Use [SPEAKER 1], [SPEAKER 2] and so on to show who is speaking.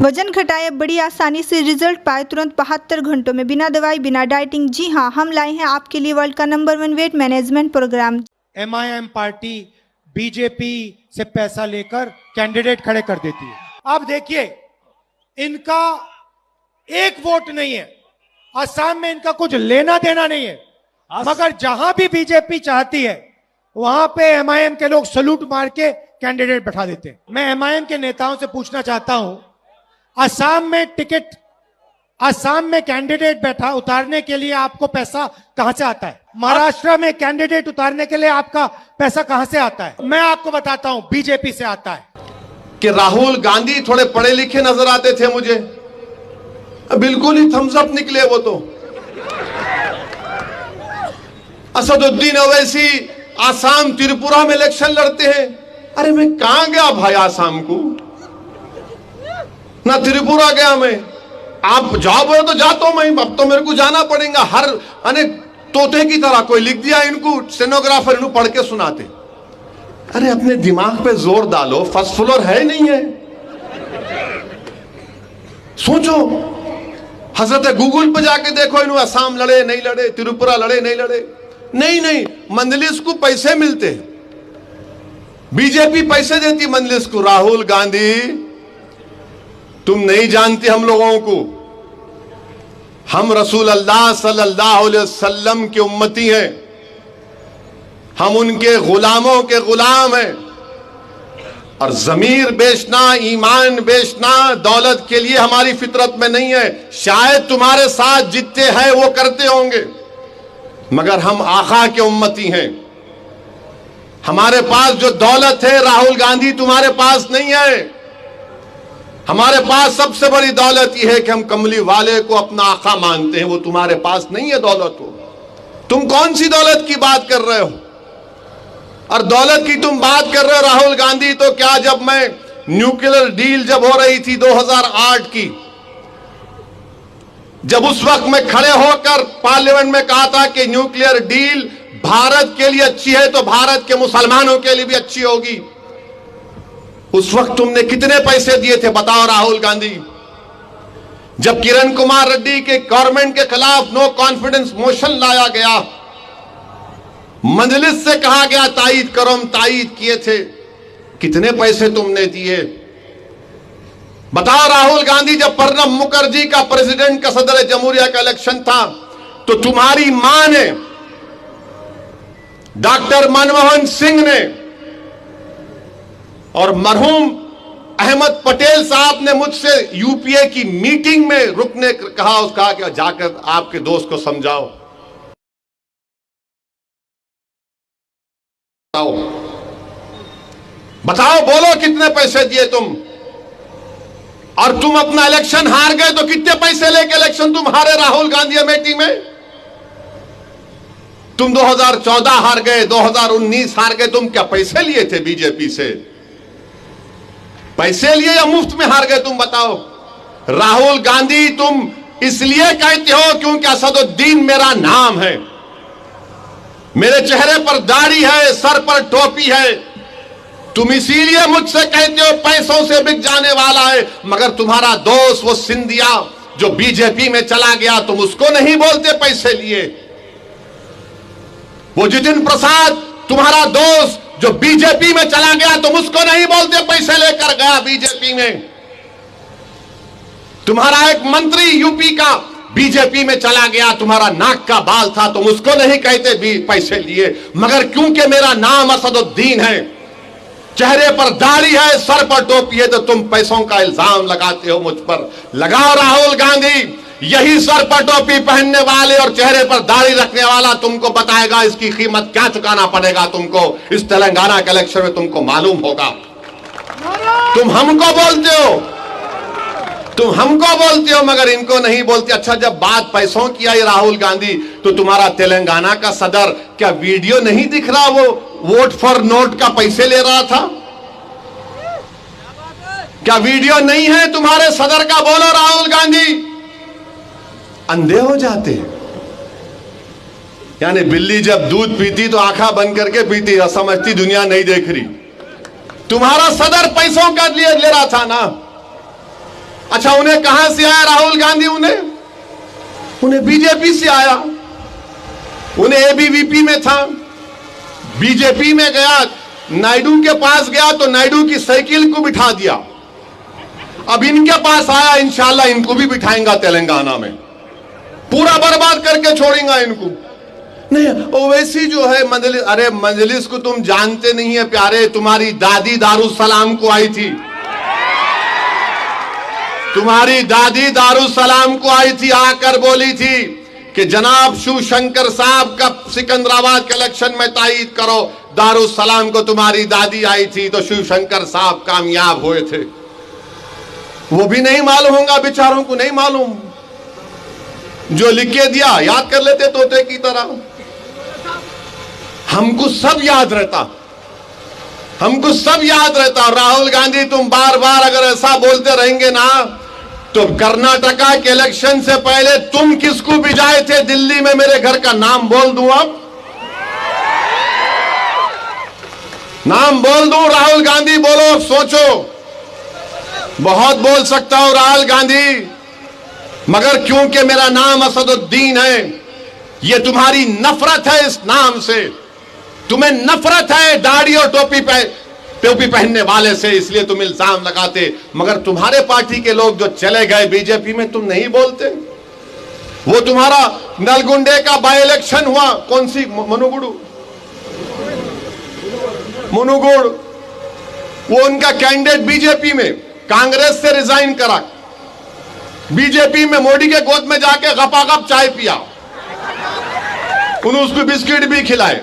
[SPEAKER 1] वजन घटाए बड़ी आसानी से रिजल्ट पाए तुरंत 72 घंटों में, बिना दवाई बिना डाइटिंग। जी हाँ, हम लाए हैं आपके लिए वर्ल्ड का number 1 weight management programme.
[SPEAKER 2] MIM party BJP से पैसा लेकर कैंडिडेट खड़े कर देती है। अब देखिए, इनका एक वोट नहीं है, असम में इनका कुछ लेना देना नहीं है, मगर जहां भी बीजेपी चाहती है वहां पे MIM के लोग सलूट मार के कैंडिडेट बैठा देते हैं। मैं MIM के नेताओं से पूछना चाहता हूं, असम में कैंडिडेट बैठा उतारने के लिए आपको पैसा कहां से आता है? महाराष्ट्र में कैंडिडेट उतारने के लिए आपका पैसा कहां से आता है? मैं आपको बताता हूं, बीजेपी से आता है।
[SPEAKER 3] कि राहुल गांधी थोड़े पढ़े लिखे नजर आते थे मुझे, बिल्कुल ही थम्स अप निकले वो तो। असदुद्दीन ओवैसी आसाम त्रिपुरा में इलेक्शन लड़ते हैं। अरे मैं कहां गया भाई आसाम को, ना त्रिपुरा गया मैं। आप जाओ बोले तो जाता हूं मैं, अब तो मेरे को जाना पड़ेगा। हर अनेक तोते की तरह कोई लिख दिया, इनको स्टेनोग्राफर इनको पढ़ के सुनाते। अरे अपने दिमाग पे जोर डालो, फर्स्ट फ्लोर है नहीं है? सोचो, हजरत गूगल पे जाके देखो, इन्होंने असम लड़े नहीं लड़े, त्रिपुरा लड़े नहीं लड़े। नहीं, मंजलिस को पैसे मिलते, बीजेपी पैसे देती मंजलिस को। राहुल गांधी, तुम नहीं जानते हम लोगों को, हम रसूल अल्लाह सल्लल्लाहु अलैहि वसल्लम की उम्मती हैं, हम उनके गुलामों के गुलाम हैं। और जमीर बेचना, ईमान बेचना दौलत के लिए हमारी फितरत में नहीं है। शायद तुम्हारे साथ जितने हैं वो करते होंगे, मगर हम आका के उम्मती हैं। हमारे पास जो दौलत है राहुल गांधी तुम्हारे पास नहीं है। हमारे पास सबसे बड़ी दौलत यह है कि हम कमली वाले को अपना आका मानते हैं, वो तुम्हारे पास नहीं है दौलत। हो तुम कौन सी दौलत की बात कर रहे हो? और दौलत की तुम बात कर रहे हो राहुल गांधी, तो क्या जब मैं न्यूक्लियर डील जब हो रही थी 2008 की, जब उस वक्त मैं खड़े होकर पार्लियामेंट में कहा था कि न्यूक्लियर डील भारत के लिए अच्छी है तो भारत के मुसलमानों के लिए भी अच्छी होगी, उस वक्त तुमने कितने पैसे दिए थे बताओ राहुल गांधी? जब किरण कुमार रेड्डी के गवर्नमेंट के खिलाफ नो कॉन्फिडेंस मोशन लाया गया, मजलिस से कहा गया तायीद करो, हम तायीद किए थे, कितने पैसे तुमने दिए? बताओ राहुल गांधी, जब प्रणब मुखर्जी का प्रेसिडेंट का सदर जमहूरिया का इलेक्शन था तो तुम्हारी मां ने, डॉक्टर मनमोहन सिंह ने और मरहूम अहमद पटेल साहब ने मुझसे यूपीए की मीटिंग में रुकने कहा, उसका कि जाकर आपके दोस्त को समझाओ। बताओ, बोलो कितने पैसे दिए तुम? और तुम अपना इलेक्शन हार गए तो कितने पैसे लेके इलेक्शन तुम हारे राहुल गांधी अमेठी में? तुम 2014 हार गए, 2019 हार गए, तुम क्या पैसे लिए थे बीजेपी से? पैसे लिए या मुफ्त में हार गए तुम बताओ? राहुल गांधी, तुम इसलिए कहते हो क्योंकि असदुद्दीन मेरा नाम है, मेरे चेहरे पर दाढ़ी है, सर पर टोपी है, तुम इसीलिए मुझसे कहते हो पैसों से बिक जाने वाला है। मगर तुम्हारा दोस्त वो सिंधिया जो बीजेपी में चला गया, तुम उसको नहीं बोलते पैसे लिए। वो जितिन प्रसाद तुम्हारा दोस्त जो बीजेपी में चला गया, तुम उसको नहीं बोलते पैसे लेकर गया बीजेपी में। तुम्हारा एक मंत्री यूपी का बीजेपी में चला गया, तुम्हारा नाक का बाल था, तुम उसको नहीं कहते भी पैसे लिए। मगर क्योंकि मेरा नाम असदुद्दीन है, चेहरे पर दाढ़ी है, सर पर टोपी है, तो तुम पैसों का इल्जाम लगाते हो मुझ पर। लगाओ राहुल गांधी, यही सर पर टोपी पहनने वाले और चेहरे पर दाढ़ी रखने वाला तुमको बताएगा इसकी कीमत क्या चुकाना पड़ेगा तुमको। इस तेलंगाना के इलेक्शन में तुमको मालूम होगा। तुम हमको बोलते हो, मगर इनको नहीं बोलते। अच्छा, जब बात पैसों की आई राहुल गांधी, तो तुम्हारा तेलंगाना का सदर क्या वीडियो नहीं दिख रहा? वो वोट फॉर नोट का पैसे ले रहा था, क्या वीडियो नहीं है तुम्हारे सदर का? बोलो राहुल गांधी। अंधे हो जाते, यानी बिल्ली जब दूध पीती तो आंखा बंद करके पीती, समझती दुनिया नहीं देख रही। तुम्हारा सदर पैसों का लिए ले रहा था ना, अच्छा, उन्हें कहां से आया राहुल गांधी? उन्हें बीजेपी से आया। उन्हें एबीवीपी में था, बीजेपी में गया, नायडू के पास गया तो नायडू की साइकिल को बिठा दिया। अब इनके पास आया, इंशाल्लाह इनको भी बिठाएंगा तेलंगाना में, पूरा बर्बाद करके छोड़ेंगे इनको। नहीं, ओवैसी जो है मजलिस, अरे मजलिस को तुम जानते नहीं है प्यारे। तुम्हारी दादी दारुसलाम को आई थी, तुम्हारी दादी दारुसलाम को आई थी, आकर बोली थी कि जनाब शिवशंकर साहब का सिकंदराबाद के इलेक्शन में तायीद करो। दारुसलाम को तुम्हारी दादी आई थी तो शिवशंकर साहब कामयाब हुए थे। वो भी नहीं मालूम होगा, बेचारों को नहीं मालूम। जो लिख के दिया याद कर लेते तोते की तरह। हमको सब याद रहता, हमको सब याद रहता। राहुल गांधी, तुम बार बार अगर ऐसा बोलते रहेंगे ना, तो कर्नाटका के इलेक्शन से पहले तुम किसको भिजाए थे दिल्ली में? मेरे घर का नाम बोल दूं, अब नाम बोल दूं। राहुल गांधी बोलो, सोचो, बहुत बोल सकता हूं राहुल गांधी, मगर क्योंकि मेरा नाम असदुद्दीन है, यह तुम्हारी नफरत है इस नाम से। तुम्हें नफरत है दाढ़ी और टोपी पहनने वाले से, इसलिए तुम इल्जाम लगाते। मगर तुम्हारे पार्टी के लोग जो चले गए बीजेपी में, तुम नहीं बोलते। वो तुम्हारा नलगुंडे का बाई इलेक्शन हुआ, कौन सी मुनुगुड़, वो उनका कैंडिडेट बीजेपी में कांग्रेस से रिजाइन करा, बीजेपी में मोदी के गोद में जाके गपागप चाय पिया, उन्होंने उसको बिस्किट भी खिलाए।